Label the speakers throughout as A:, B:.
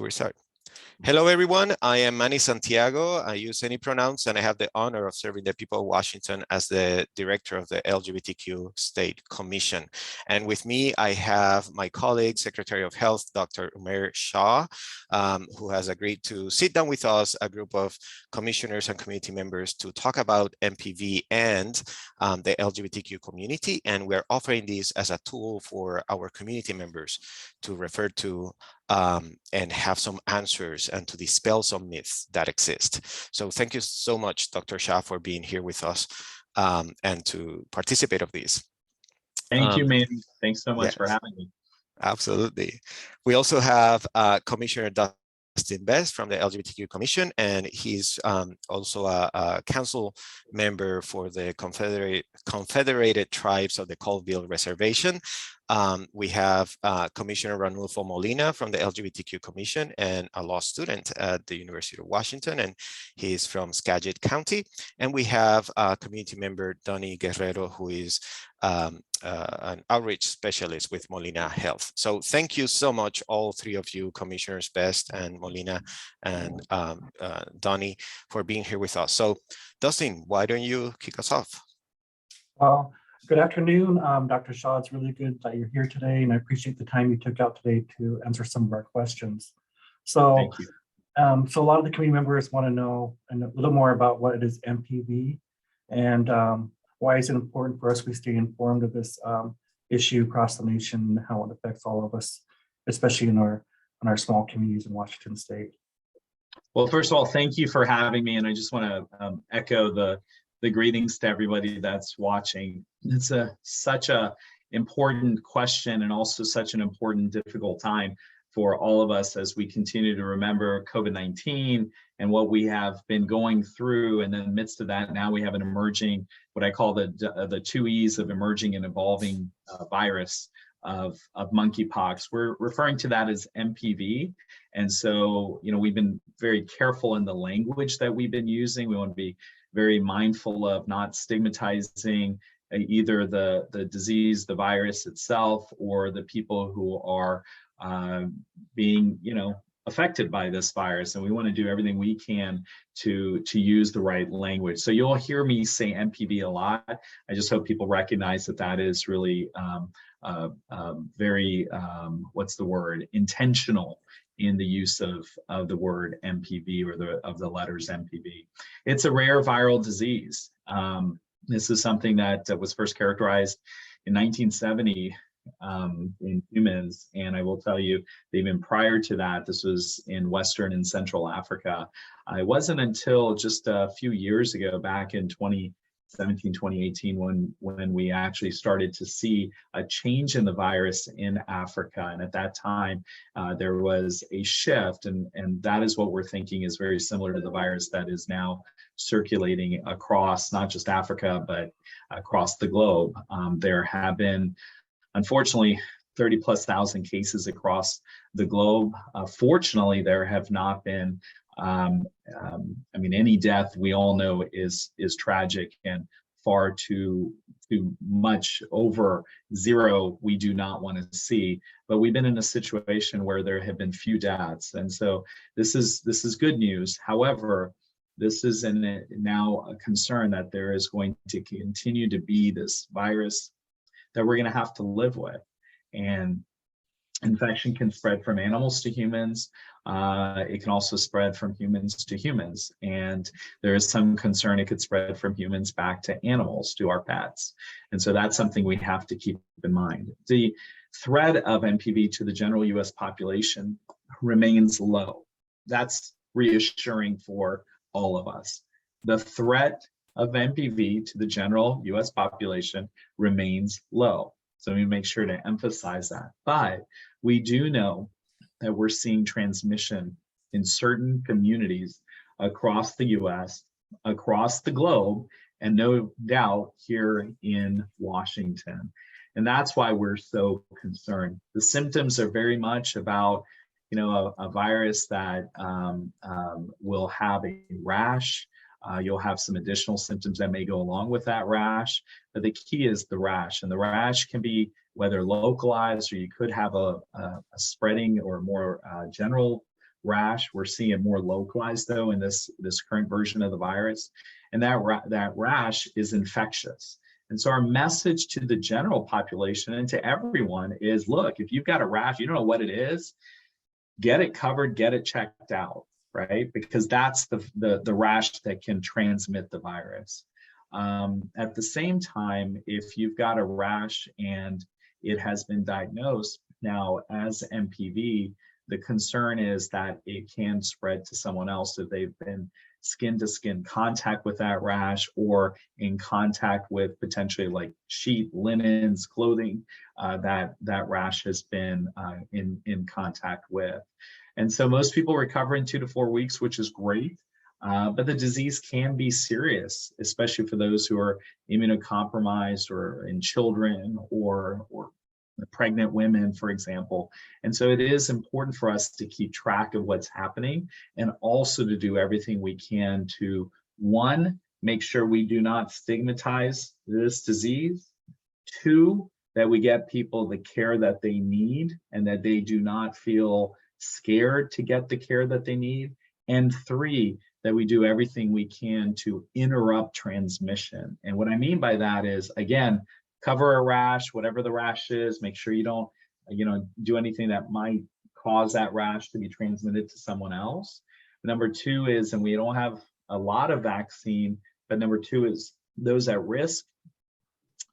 A: we start. Hello, everyone. I am Manny Santiago. I use any pronouns, and I have the honor of serving the people of Washington as the director of the LGBTQ State Commission. And with me, I have my colleague, Secretary of Health, Dr. Umair Shah, who has agreed to sit down with us, a group of commissioners and community members, to talk about MPV and the LGBTQ community. And we're offering this as a tool for our community members to refer to and have some answers and to dispel some myths that exist. So thank you so much, Dr. Shah, for being here with us and to participate of this.
B: Thank you, Manny. Thanks so much for having me.
A: Absolutely. We also have Commissioner Dustin from the LGBTQ Commission, and he's also a council member for the Confederated Tribes of the Colville Reservation. We have Commissioner Ranulfo Molina from the LGBTQ Commission and a law student at the University of Washington, and he's from Skagit County. And we have community member Donny Guerrero, who is an outreach specialist with Molina Health. So thank you so much, all three of you, Commissioners Best and Molina and Donny, for being here with us. So Dustin, why don't you kick us off?
C: Well, good afternoon, Dr. Shah. It's really good that you're here today, and I appreciate the time you took out today to answer some of our questions. So,
B: thank you.
C: So a lot of the community members want to know a little more about what it is MPV, and why is it important for us we stay informed of this issue across the nation and how it affects all of us, especially in our small communities in Washington State.
B: Well, first of all, thank you for having me, and I just want to echo the greetings to everybody that's watching. It's such a important question, and also such an important, difficult time for all of us as we continue to remember COVID-19 and what we have been going through. And in the midst of that, now we have an emerging, what I call the two E's of emerging and evolving virus of monkeypox. We're referring to that as MPV. And so, you know, we've been very careful in the language that we've been using. We want to be very mindful of not stigmatizing either the disease, the virus itself, or the people who are being, affected by this virus. And we want to do everything we can to use the right language. So you'll hear me say MPV a lot. I just hope people recognize that is really very, intentional in the use of the word MPV, or of the letters MPV. It's a rare viral disease. This is something that was first characterized in 1970 in humans, and I will tell you, even prior to that, this was in Western and Central Africa. It wasn't until just a few years ago, back in 2017, 2018, when we actually started to see a change in the virus in Africa. And at that time, there was a shift, and that is what we're thinking is very similar to the virus that is now circulating across not just Africa, but across the globe. There have been, unfortunately, 30,000+ cases across the globe. Fortunately, there have not been any death, we all know, is tragic, and far too much over zero we do not want to see. But we've been in a situation where there have been few deaths, and so this is good news. However, this is now a concern that there is going to continue to be this virus that we're going to have to live with. And infection can spread from animals to humans. It can also spread from humans to humans. And there is some concern it could spread from humans back to animals, to our pets. And so that's something we have to keep in mind. The threat of MPV to the general US population remains low. That's reassuring for all of us. The threat of MPV to the general US population remains low. So we make sure to emphasize that. But we do know that we're seeing transmission in certain communities across the US, across the globe, and no doubt here in Washington. And that's why we're so concerned. The symptoms are very much about, a virus that will have a rash. You'll have some additional symptoms that may go along with that rash, but the key is the rash. And the rash can be whether localized, or you could have a spreading or more general rash. We're seeing it more localized though in this current version of the virus, and that rash is infectious. And so our message to the general population and to everyone is, look, if you've got a rash, you don't know what it is, get it covered, get it checked out, right? Because that's the rash that can transmit the virus. At the same time, if you've got a rash and it has been diagnosed now as MPV, the concern is that it can spread to someone else if they've been skin-to-skin contact with that rash, or in contact with potentially like sheet, linens, clothing that rash has been in contact with. And so most people recover in 2 to 4 weeks, which is great. But the disease can be serious, especially for those who are immunocompromised or in children or pregnant women, for example. And so it is important for us to keep track of what's happening, and also to do everything we can to, one, make sure we do not stigmatize this disease, two, that we get people the care that they need and that they do not feel scared to get the care that they need, and three, that we do everything we can to interrupt transmission. And what I mean by that is, again, cover a rash, whatever the rash is, make sure you don't, do anything that might cause that rash to be transmitted to someone else. Number two is, and we don't have a lot of vaccine, but number two is those at risk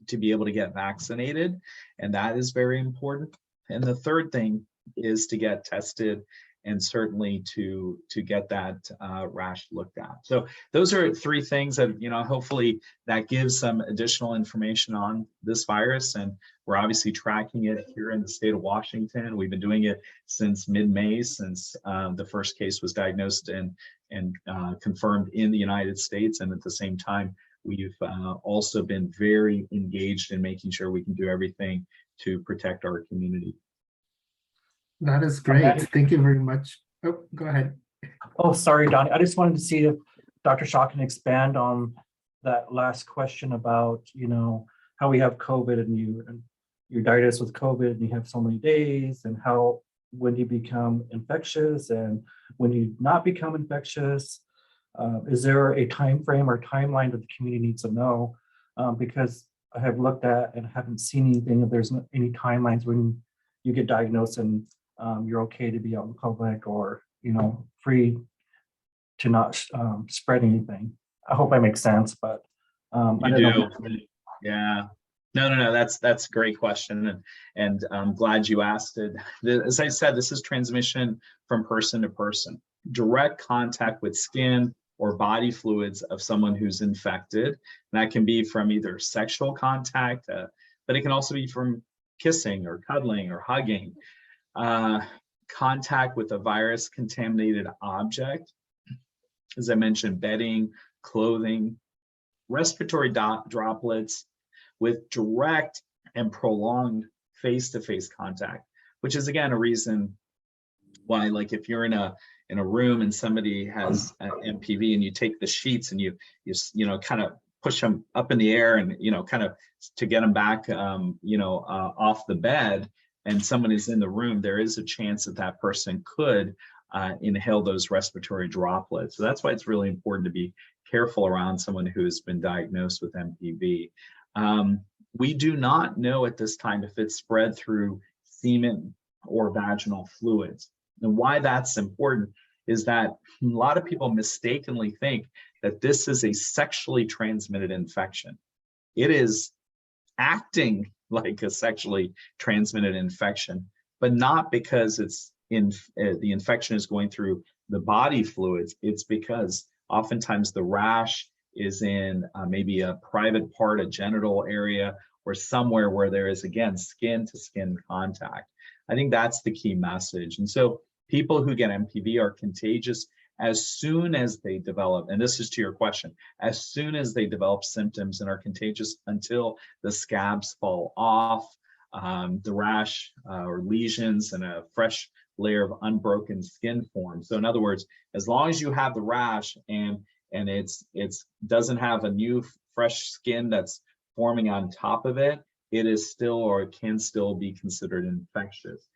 B: to be able to get vaccinated. And that is very important. And the third thing is to get tested, and certainly to get that rash looked at. So those are three things that, hopefully that gives some additional information on this virus. And we're obviously tracking it here in the state of Washington. We've been doing it since mid-May, since the first case was diagnosed and confirmed in the United States. And at the same time, we've also been very engaged in making sure we can do everything to protect our community.
D: That is great. Thank you very much. Oh, go ahead.
C: Oh, sorry, Donny. I just wanted to see if Dr. Shah can expand on that last question about, how we have COVID and you're diagnosed with COVID and you have so many days, and how, when you become infectious and when you not become infectious. Is there a time frame or timeline that the community needs to know? Because I have looked at and haven't seen anything, if there's any timelines when you get diagnosed and you're okay to be out in public, or free to not spread anything. I hope that makes sense, but I don't know.
B: Yeah. No. That's a great question, and I'm glad you asked it. As I said, this is transmission from person to person. Direct contact with skin or body fluids of someone who's infected. And that can be from either sexual contact, but it can also be from kissing or cuddling or hugging. Contact with a virus contaminated object, as I mentioned, bedding, clothing, respiratory droplets with direct and prolonged face-to-face contact, which is again a reason why, like, if you're in a room and somebody has an MPV and you take the sheets and you kind of push them up in the air and kind of to get them back off the bed, and someone is in the room, there is a chance that person could inhale those respiratory droplets. So that's why it's really important to be careful around someone who has been diagnosed with MPV. We do not know at this time if it's spread through semen or vaginal fluids. And why that's important is that a lot of people mistakenly think that this is a sexually transmitted infection. It is acting like a sexually transmitted infection, but not because it's the infection is going through the body fluids. It's because oftentimes the rash is in maybe a private part, a genital area, or somewhere where there is, again, skin to skin contact. I think that's the key message. And so people who get MPV are contagious as soon as they develop, and this is to your question, as soon as they develop symptoms, and are contagious until the scabs fall off, the rash or lesions, and a fresh layer of unbroken skin forms. So in other words, as long as you have the rash and it's doesn't have a new fresh skin that's forming on top of it, it is still, or it can still be considered infectious.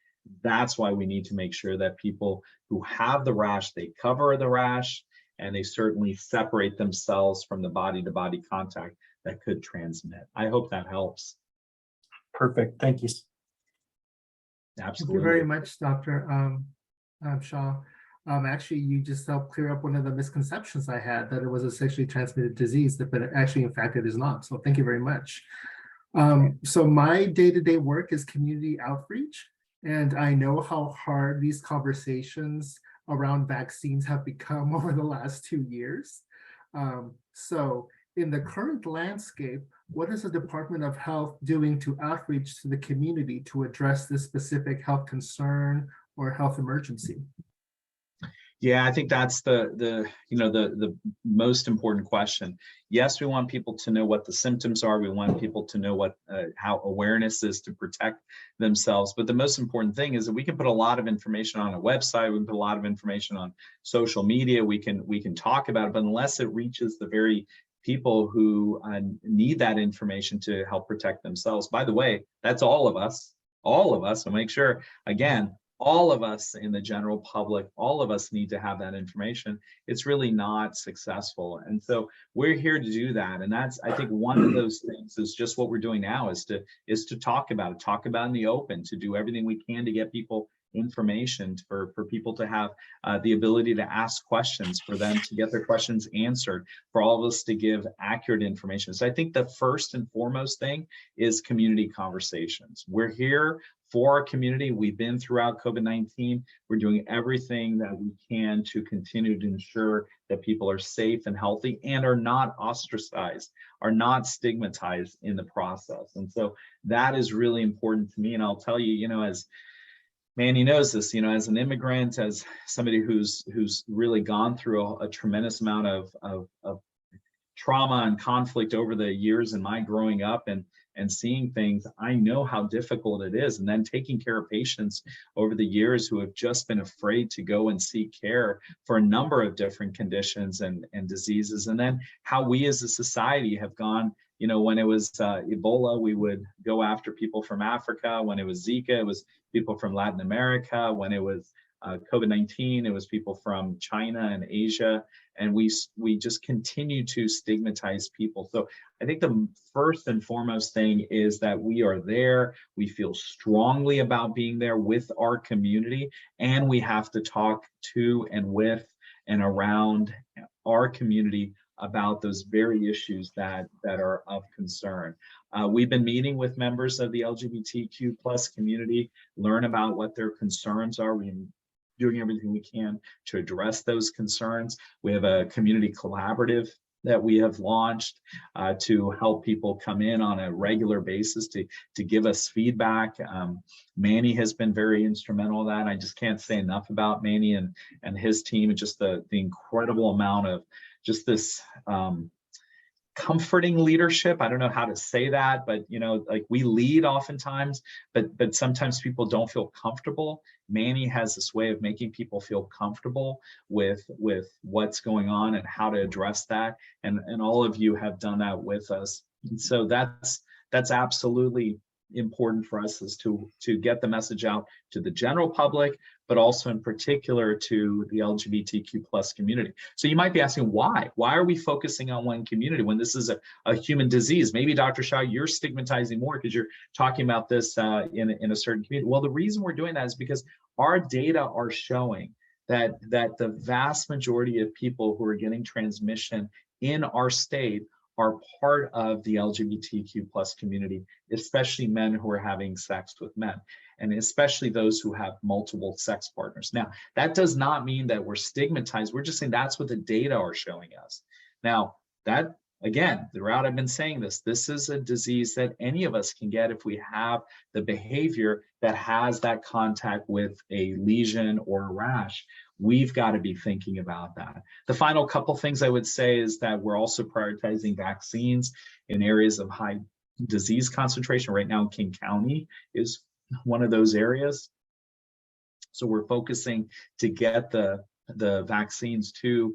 B: that's why we need to make sure that people who have the rash, they cover the rash, and they certainly separate themselves from the body-to-body contact that could transmit. I hope that helps.
C: Perfect. Thank you.
B: Absolutely.
D: Thank you very much, Dr. Shah. Actually, you just helped clear up one of the misconceptions I had, that it was a sexually transmitted disease, but actually, in fact, it is not. So thank you very much. So my day-to-day work is community outreach, and I know how hard these conversations around vaccines have become over the last 2 years. So in the current landscape, what is the Department of Health doing to outreach to the community to address this specific health concern or health emergency?
B: Yeah, I think that's the most important question. Yes, we want people to know what the symptoms are. We want people to know what how awareness is to protect themselves. But the most important thing is that we can put a lot of information on a website. We can put a lot of information on social media. We can talk about it, but unless it reaches the very people who need that information to help protect themselves. By the way, that's all of us. So make sure, again, all of us in the general public, all of us need to have that information. It's really not successful. And so we're here to do that. And that's, I think, one of those things is just what we're doing now is to talk about it, talk about it in the open, to do everything we can to get people information, for people to have the ability to ask questions, for them to get their questions answered, for all of us to give accurate information. So I think the first and foremost thing is community conversations. We're here for our community. We've been throughout COVID-19. We're doing everything that we can to continue to ensure that people are safe and healthy and are not ostracized, are not stigmatized in the process. And so that is really important to me. And I'll tell you, as Manny knows this, as an immigrant, as somebody who's really gone through a tremendous amount of trauma and conflict over the years in my growing up and seeing things, I know how difficult it is. And then taking care of patients over the years who have just been afraid to go and seek care for a number of different conditions and diseases. And then how we as a society have gone, when it was Ebola, we would go after people from Africa. When it was Zika, it was people from Latin America. When it was COVID-19, it was people from China and Asia. And we just continue to stigmatize people. So I think the first and foremost thing is that we are there. We feel strongly about being there with our community, and we have to talk to and with and around our community about those very issues that are of concern. We've been meeting with members of the LGBTQ plus community, learn about what their concerns are. We're doing everything we can to address those concerns. We have a community collaborative that we have launched to help people come in on a regular basis to give us feedback. Manny has been very instrumental in that. I just can't say enough about Manny and his team, and just the incredible amount of just this comforting leadership. I don't know how to say that, but like we lead oftentimes, but sometimes people don't feel comfortable. Manny has this way of making people feel comfortable with what's going on and how to address that. And all of you have done that with us. And so that's absolutely important for us, is to get the message out to the general public, but also in particular to the LGBTQ plus community. So you might be asking, why are we focusing on one community when this is a human disease? Maybe Dr. Shah, you're stigmatizing more because you're talking about this in a certain community. Well, the reason we're doing that is because our data are showing that the vast majority of people who are getting transmission in our state are part of the LGBTQ plus community, especially men who are having sex with men, and especially those who have multiple sex partners. Now, that does not mean that we're stigmatized. We're just saying that's what the data are showing us. Now, that, again, throughout I've been saying this is a disease that any of us can get if we have the behavior that has that contact with a lesion or a rash. We've got to be thinking about that. The final couple things I would say is that we're also prioritizing vaccines in areas of high disease concentration. Right now, King County is one of those areas. So we're focusing to get the vaccines to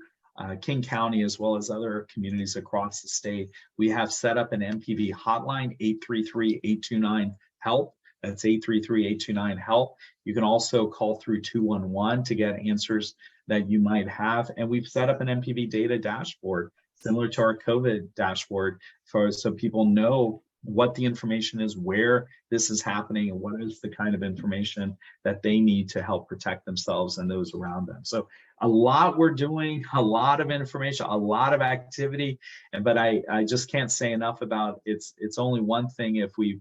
B: King County as well as other communities across the state. We have set up an MPV hotline, 833-829-HELP. That's 833-829-HELP. You can also call through 211 to get answers that you might have. And we've set up an MPV data dashboard, similar to our COVID dashboard, so people know what the information is, where this is happening, and what is the kind of information that they need to help protect themselves and those around them. So a lot we're doing, a lot of information, a lot of activity, but I just can't say enough about it's only one thing if we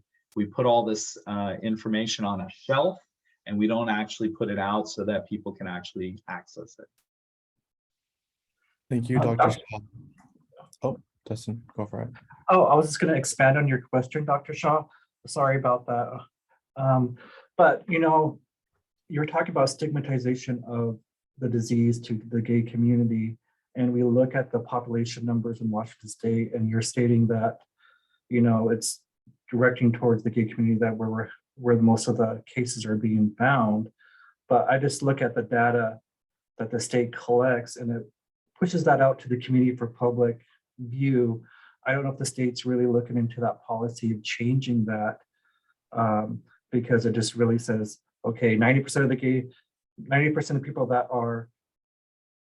B: put all this information on a shelf and we don't actually put it out so that people can actually access it.
E: Thank you, Dr. Shah. Oh, Dustin, go for it.
C: Oh, I was just going to expand on your question, Dr. Shah. Sorry about that. But, you know, you're talking about stigmatization of the disease to the gay community. And we look at the population numbers in Washington State, and you're stating that, you know, it's directing towards the gay community that where most of the cases are being found. But I just look at the data that the state collects, and it pushes that out to the community for public view. I don't know if the state's really looking into that policy of changing that, because it just really says, okay, 90% of the gay, 90% of people that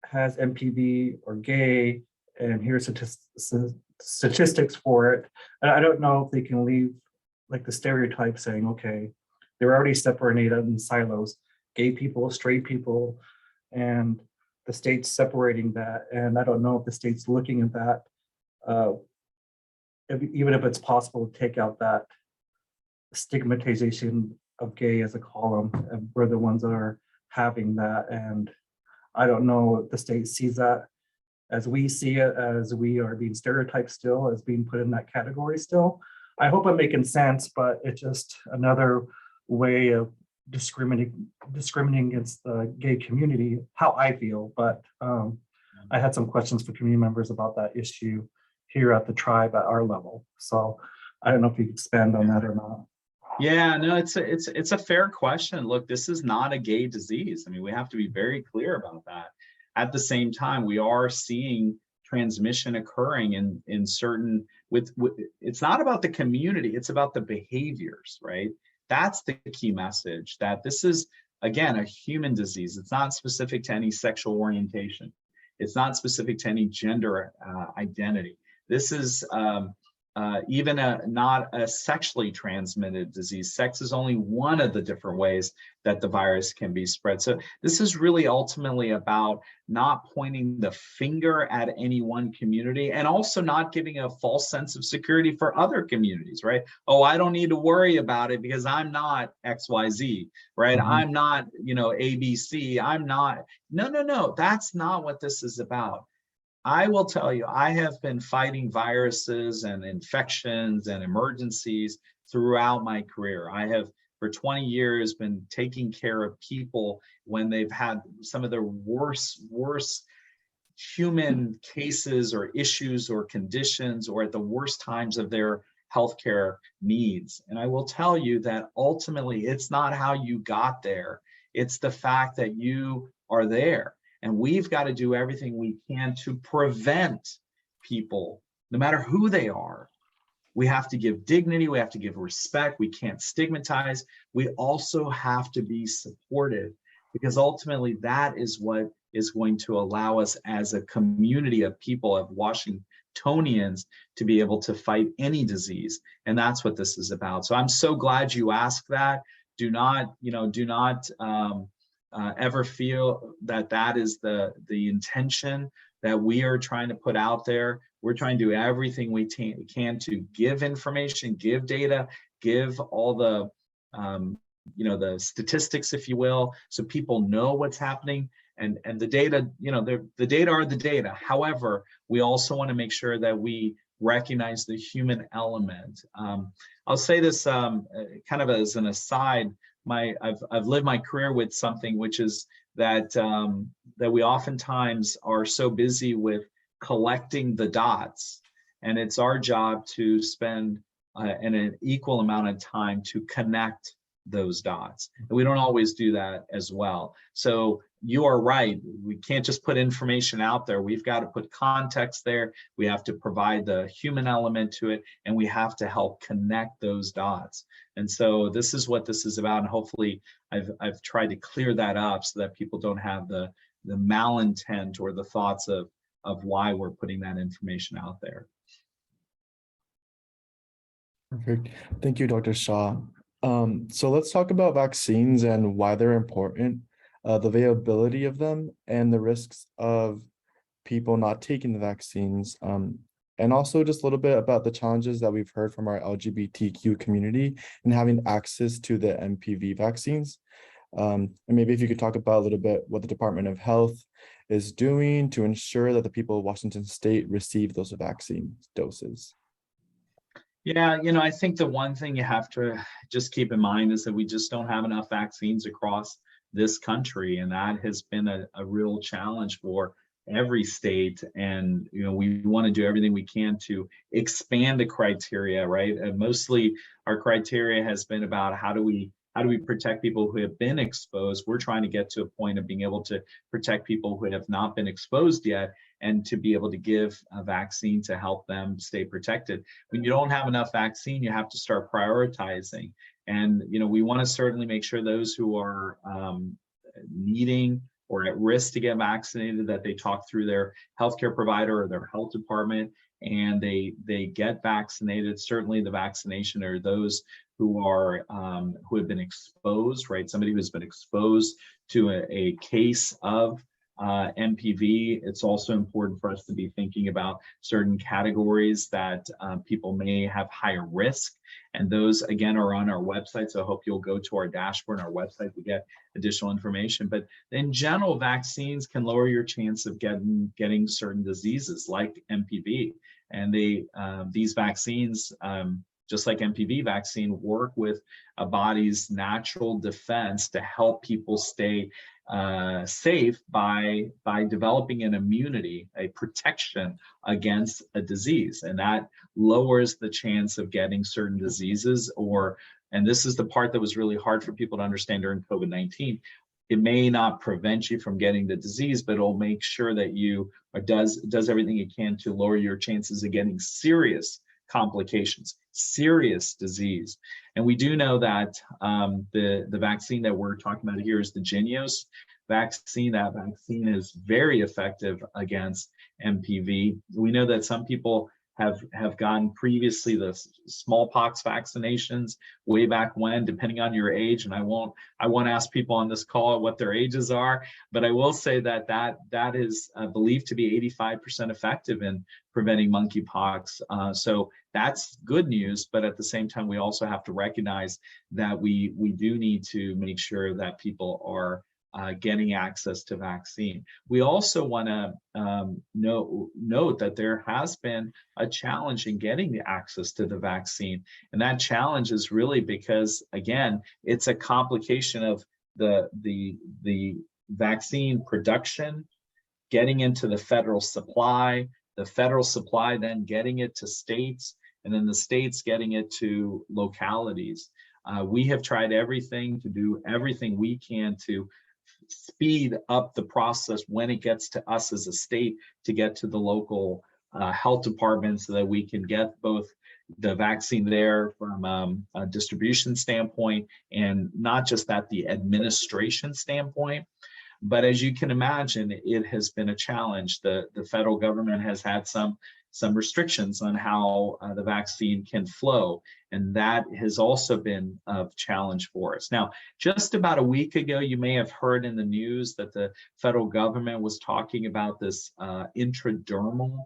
C: has MPV or gay, and here's statistics for it. And I don't know if they can leave like the stereotype saying, okay, they're already separated in silos, gay people, straight people, and the state's separating that. And I don't know if the state's looking at that, even if it's possible to take out that stigmatization of gay as a column, and we're the ones that are having that. And I don't know if the state sees that as we see it, as we are being stereotyped still, as being put in that category still. I hope I'm making sense, but it's just another way of discriminating against the gay community, how I feel. But I had some questions for community members about that issue here at the tribe at our level. So I don't know if you could expand on that or not.
B: Yeah, no, it's a fair question. Look, this is not a gay disease. I mean, we have to be very clear about that. At the same time, we are seeing transmission occurring in certain it's not about the community, it's about the behaviors, right? That's the key message, that this is, again, a human disease. It's not specific to any sexual orientation. It's not specific to any gender identity. This is even not a sexually transmitted disease. Sex is only one of the different ways that the virus can be spread. So this is really ultimately about not pointing the finger at any one community, and also not giving a false sense of security for other communities, right? Oh, I don't need to worry about it because I'm not XYZ, right? Mm-hmm. I'm not, ABC. I'm not. No. That's not what this is about. I will tell you, I have been fighting viruses and infections and emergencies throughout my career. I have, for 20 years, been taking care of people when they've had some of their worst human cases or issues or conditions, or at the worst times of their healthcare needs. And I will tell you that ultimately, it's not how you got there. It's the fact that you are there. And we've got to do everything we can to prevent people, no matter who they are. We have to give dignity, we have to give respect, we can't stigmatize. We also have to be supportive, because ultimately that is what is going to allow us as a community of people, of Washingtonians, to be able to fight any disease. And that's what this is about. So I'm so glad you asked that. Do not ever feel that that is the intention that we are trying to put out there. We're trying to do everything we can to give information, give data, give all the the statistics, if you will, so people know what's happening. And the data, the data are the data. However, we also want to make sure that we recognize the human element. I'll say this kind of as an aside. I've lived my career with something, which is that that we oftentimes are so busy with collecting the dots, and it's our job to spend an equal amount of time to connect those dots. And we don't always do that as well. So you are right. We can't just put information out there. We've got to put context there. We have to provide the human element to it, and we have to help connect those dots. And so this is what this is about. And hopefully I've tried to clear that up so that people don't have the malintent or the thoughts of why we're putting that information out there.
E: Perfect. Thank you, Dr. Shah. So let's talk about vaccines and why they're important, the availability of them, and the risks of people not taking the vaccines. And also just a little bit about the challenges that we've heard from our LGBTQ community in having access to the MPV vaccines. And maybe if you could talk about a little bit what the Department of Health is doing to ensure that the people of Washington State receive those vaccine doses.
B: Yeah, you know, I think the one thing you have to just keep in mind is that we just don't have enough vaccines across this country. And that has been a real challenge for every state. And, you know, we want to do everything we can to expand the criteria, right? And mostly our criteria has been about how do we protect people who have been exposed. We're trying to get to a point of being able to protect people who have not been exposed yet, and to be able to give a vaccine to help them stay protected. When you don't have enough vaccine, you have to start prioritizing. And, you know, we want to certainly make sure those who are needing or at risk to get vaccinated, that they talk through their healthcare provider or their health department, and they get vaccinated. Certainly the vaccination are those who are who have been exposed, right? Somebody who's been exposed to a case of MPV. It's also important for us to be thinking about certain categories that people may have higher risk. And those, again, are on our website. So I hope you'll go to our dashboard on our website to get additional information. But in general, vaccines can lower your chance of getting certain diseases like MPV. And these vaccines, just like MPV vaccine, work with a body's natural defense to help people stay safe by developing an immunity, a protection against a disease. And that lowers the chance of getting certain diseases, and this is the part that was really hard for people to understand during COVID-19. It may not prevent you from getting the disease, but it'll make sure that you does everything it can to lower your chances of getting serious complications, serious disease. And we do know that the vaccine that we're talking about here is the Jynneos vaccine. That vaccine is very effective against MPV. We know that some people have gotten previously the smallpox vaccinations way back when, depending on your age. And I won't ask people on this call what their ages are, but I will say that is believed to be 85% effective in preventing monkeypox. So that's good news, but at the same time, we also have to recognize that we do need to make sure that people are getting access to vaccine. We also want to note that there has been a challenge in getting the access to the vaccine. And that challenge is really because, again, it's a complication of the vaccine production, getting into the federal supply then getting it to states, and then the states getting it to localities. We have tried everything to do everything we can to speed up the process when it gets to us as a state, to get to the local health department, so that we can get both the vaccine there from a distribution standpoint, and not just at the administration standpoint. But as you can imagine, it has been a challenge. The federal government has had some restrictions on how the vaccine can flow, and that has also been a challenge for us. Now, just about a week ago, you may have heard in the news that the federal government was talking about this intradermal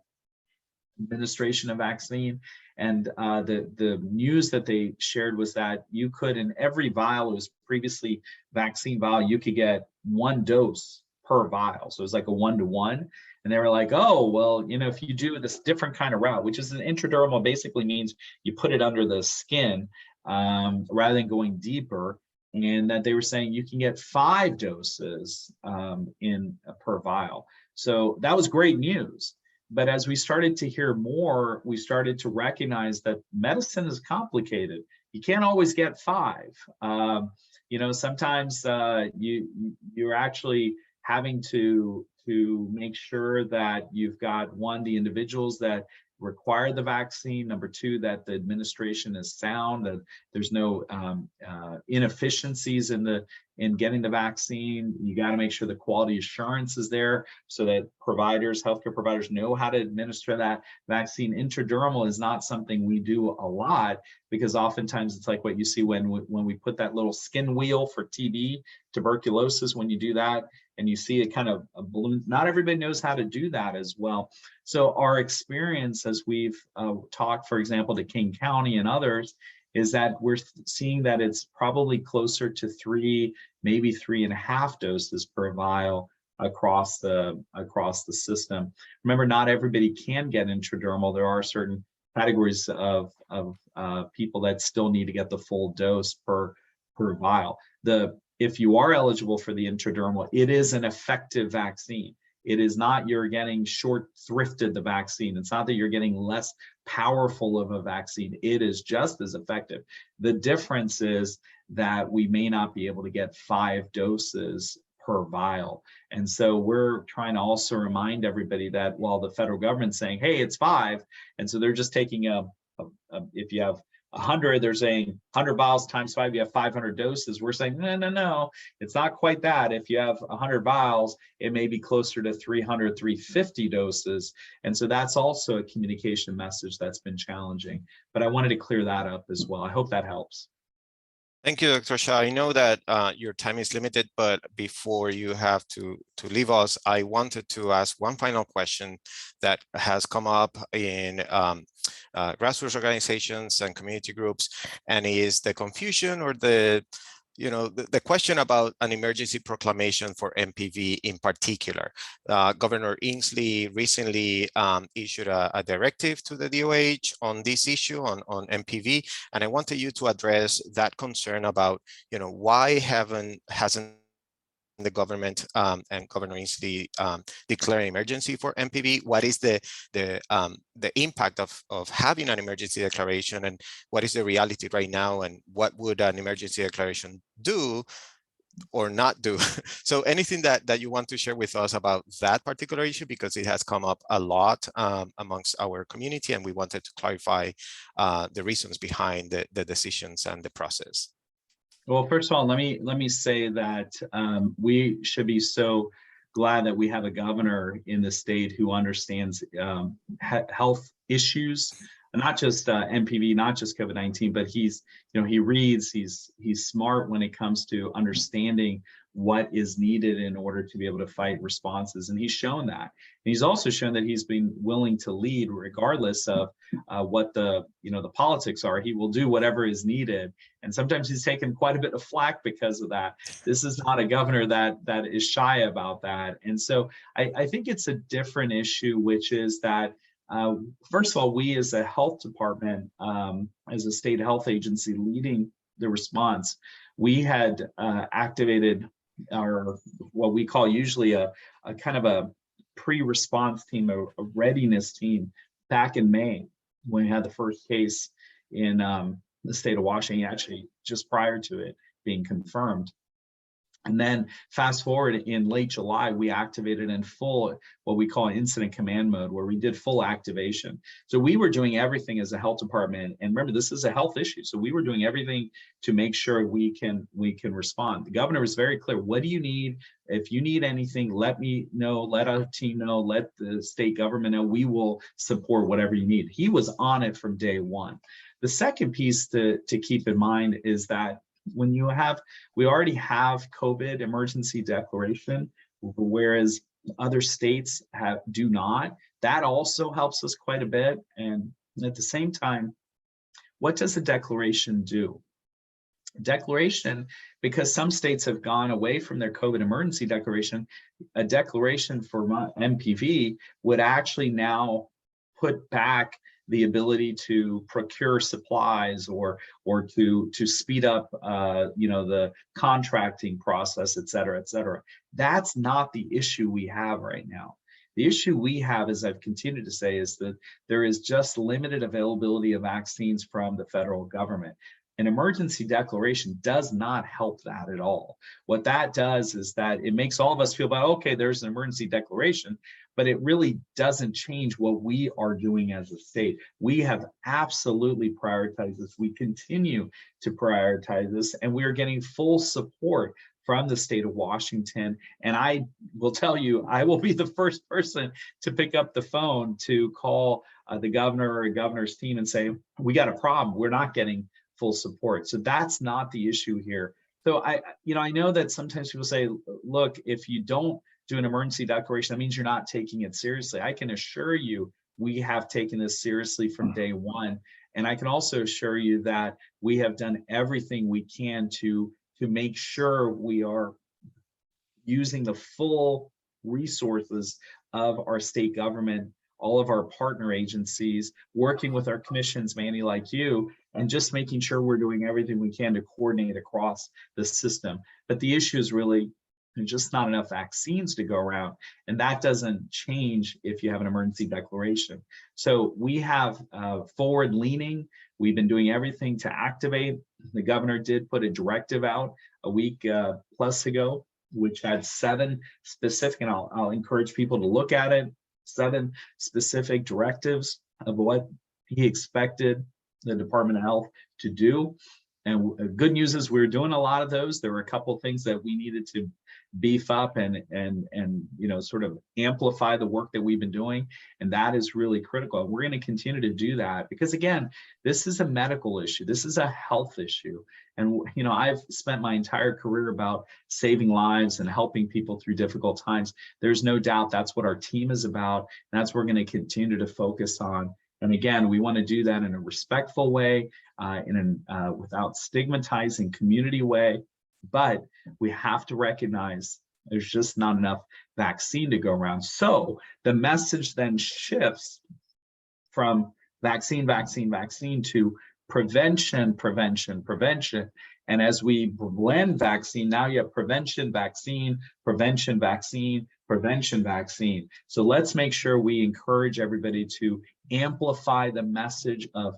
B: administration of vaccine. And the news that they shared was that you could, in every vial, it was previously vaccine vial, you could get 1 dose per vial. So it was like a 1-to-1. And they were like, oh, well, you know, if you do this different kind of route, which is an intradermal, basically means you put it under the skin rather than going deeper. And that they were saying you can get 5 doses per vial. So that was great news. But as we started to hear more, we started to recognize that medicine is complicated. you can't always get 5. You know, sometimes you're actually having to make sure that you've got, one, the individuals that require the vaccine, number 2, that the administration is sound, that there's no inefficiencies in getting the vaccine. You got to make sure the quality assurance is there so that providers, healthcare providers, know how to administer that vaccine. Intradermal is not something we do a lot, because oftentimes it's like what you see when we put that little skin wheel for TB, tuberculosis. When you do that and you see it kind of a balloon, not everybody knows how to do that as well. So our experience, as we've talked, for example, to King County and others, is that we're seeing that it's probably closer to 3, maybe 3.5 doses per vial across the system. Remember, not everybody can get intradermal. There are certain categories of people that still need to get the full dose per vial. If you are eligible for the intradermal, it is an effective vaccine. It is not you're getting short-thrifted the vaccine. It's not that you're getting less powerful of a vaccine. It is just as effective. The difference is that we may not be able to get 5 doses per vial. And so we're trying to also remind everybody that while the federal government's saying, hey, it's 5, and so they're just taking if you have 100, they're saying 100 vials times 5, you have 500 doses. We're saying, no, it's not quite that. If you have 100 vials, it may be closer to 300, 350 doses. And so that's also a communication message that's been challenging. But I wanted to clear that up as well. I hope that helps.
A: Thank you, Dr. Shah. I know that your time is limited, but before you have to leave us, I wanted to ask one final question that has come up in grassroots organizations and community groups, and is the confusion or the question about an emergency proclamation for MPV in particular. Governor Inslee recently issued a directive to the DOH on this issue on MPV, and I wanted you to address that concern about, why hasn't the government and Governor Inslee declare an emergency for MPV? What is the impact of having an emergency declaration, and what is the reality right now, and what would an emergency declaration do or not do? So anything that you want to share with us about that particular issue, because it has come up a lot amongst our community, and we wanted to clarify the reasons behind the decisions and the process.
B: Well, first of all, let me say that we should be so glad that we have a governor in the state who understands health issues, not just MPV, not just COVID-19, but he reads, he's smart when it comes to understanding what is needed in order to be able to fight responses. And he's shown that. And he's also shown that he's been willing to lead regardless of what the politics are. He will do whatever is needed. And sometimes he's taken quite a bit of flack because of that. This is not a governor that is shy about that. And so I think it's a different issue, which is that first of all, we as a health department, as a state health agency leading the response, we had activated our what we call usually a kind of a pre-response team, a readiness team, back in May when we had the first case in the state of Washington, actually just prior to it being confirmed. And then fast forward in late July, we activated in full what we call incident command mode, where we did full activation. So we were doing everything as a health department. And remember, this is a health issue. So we were doing everything to make sure we can respond. The governor was very clear. What do you need? If you need anything, let me know, let our team know, let the state government know. We will support whatever you need. He was on it from day one. The second piece to keep in mind is that when we already have COVID emergency declaration, whereas other states do not. That also helps us quite a bit. And at the same time, what does a declaration do? Declaration, because some states have gone away from their COVID emergency declaration, a declaration for MPV would actually now put back the ability to procure supplies or to speed up the contracting process, et cetera, et cetera. That's not the issue we have right now. The issue we have, as I've continued to say, is that there is just limited availability of vaccines from the federal government. An emergency declaration does not help that at all. What that does is that it makes all of us feel about, okay, there's an emergency declaration, but it really doesn't change what we are doing as a state. We have absolutely prioritized this. We continue to prioritize this, and we are getting full support from the state of Washington. And I will tell you, I will be the first person to pick up the phone to call the governor or a governor's team and say, we got a problem. We're not getting full support. So that's not the issue here. So I know that sometimes people say, look, if you don't do an emergency declaration, that means you're not taking it seriously. I can assure you, we have taken this seriously from day one. And I can also assure you that we have done everything we can to make sure we are using the full resources of our state government, all of our partner agencies, working with our commissions, Manny, like you, and just making sure we're doing everything we can to coordinate across the system. But the issue is really just not enough vaccines to go around. And that doesn't change if you have an emergency declaration. So we have forward leaning. We've been doing everything to activate. The governor did put a directive out a week plus ago, which had 7 specific, and I'll encourage people to look at it, 7 specific directives of what he expected the Department of Health to do. And good news is we're doing a lot of those. There were a couple of things that we needed to beef up and sort of amplify the work that we've been doing, and that is really critical. And we're going to continue to do that because, again, this is a medical issue. This is a health issue. And I've spent my entire career about saving lives and helping people through difficult times. There's no doubt that's what our team is about, and that's what we're going to continue to focus on. And again, we want to do that in a respectful way, without stigmatizing community way. But we have to recognize there's just not enough vaccine to go around. So the message then shifts from vaccine to prevention. And as we blend vaccine, now you have prevention, vaccine. So let's make sure we encourage everybody to amplify the message of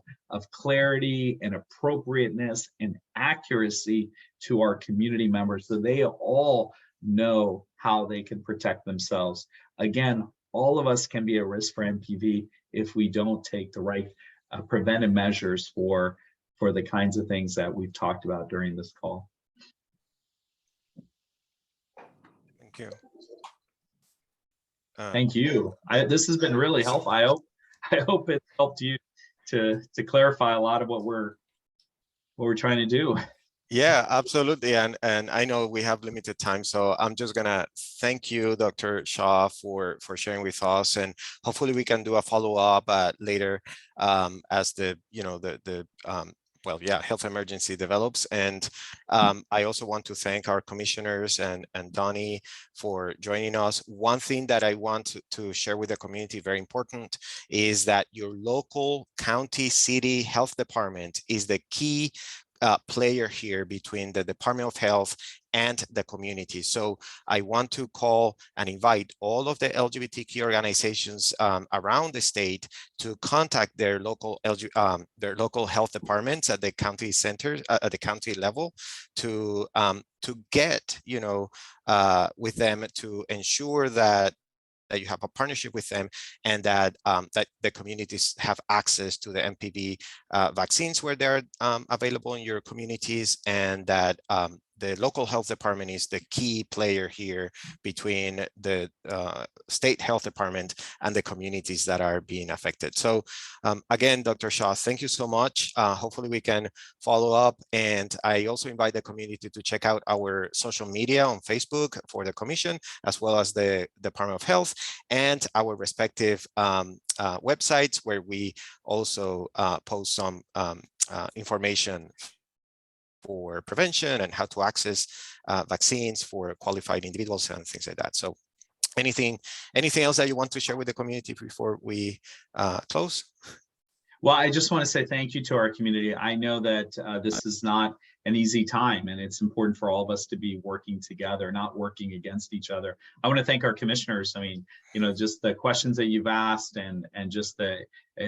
B: clarity and appropriateness and accuracy to our community members so they all know how they can protect themselves. Again, all of us can be at risk for MPV if we don't take the right preventive measures for the kinds of things that we've talked about during this call.
A: Thank you.
B: Thank you. This has been really helpful. I hope it helped you to clarify a lot of what we're trying to do.
A: Yeah, absolutely. And I know we have limited time, so I'm just gonna thank you, Dr. Shah, for sharing with us, and hopefully we can do a follow-up later as the health emergency develops. And I also want to thank our commissioners and Donny for joining us. One thing that I want to share with the community, very important, is that your local county, city health department is the key player here between the Department of Health and the community. So I want to call and invite all of the LGBTQ organizations around the state to contact their local health departments at the county centers, at the county level, to get with them to ensure that you have a partnership with them, and that that the communities have access to the MPV vaccines where they're available in your communities, and that the local health department is the key player here between the state health department and the communities that are being affected. So again, Dr. Shah, thank you so much. Hopefully we can follow up. And I also invite the community to check out our social media on Facebook for the Commission, as well as the Department of Health, and our respective websites, where we also post some information for prevention and how to access vaccines for qualified individuals and things like that. So anything else that you want to share with the community before we close?
B: Well, I just want to say thank you to our community. I know that this is not an easy time, and it's important for all of us to be working together, not working against each other. I want to thank our commissioners. I mean, just the questions that you've asked and just the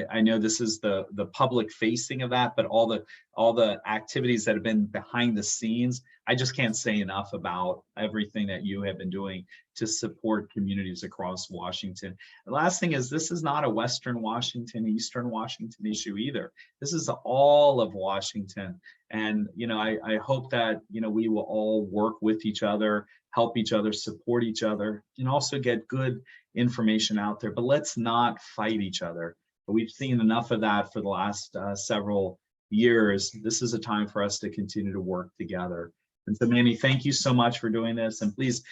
B: I know this is the public facing of that, but all the activities that have been behind the scenes, I just can't say enough about everything that you have been doing to support communities across Washington. The last thing is, this is not a Western Washington, Eastern Washington issue either. This is all of Washington. And, I hope that, we will all work with each other, help each other, support each other, and also get good information out there. But let's not fight each other. We've seen enough of that for the last several years. This is a time for us to continue to work together. And so, Manny, thank you so much for doing this. And please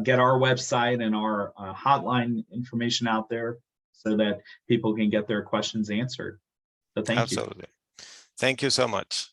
B: get our website and our hotline information out there so that people can get their questions answered. So thank you.
A: Absolutely. Thank you so much.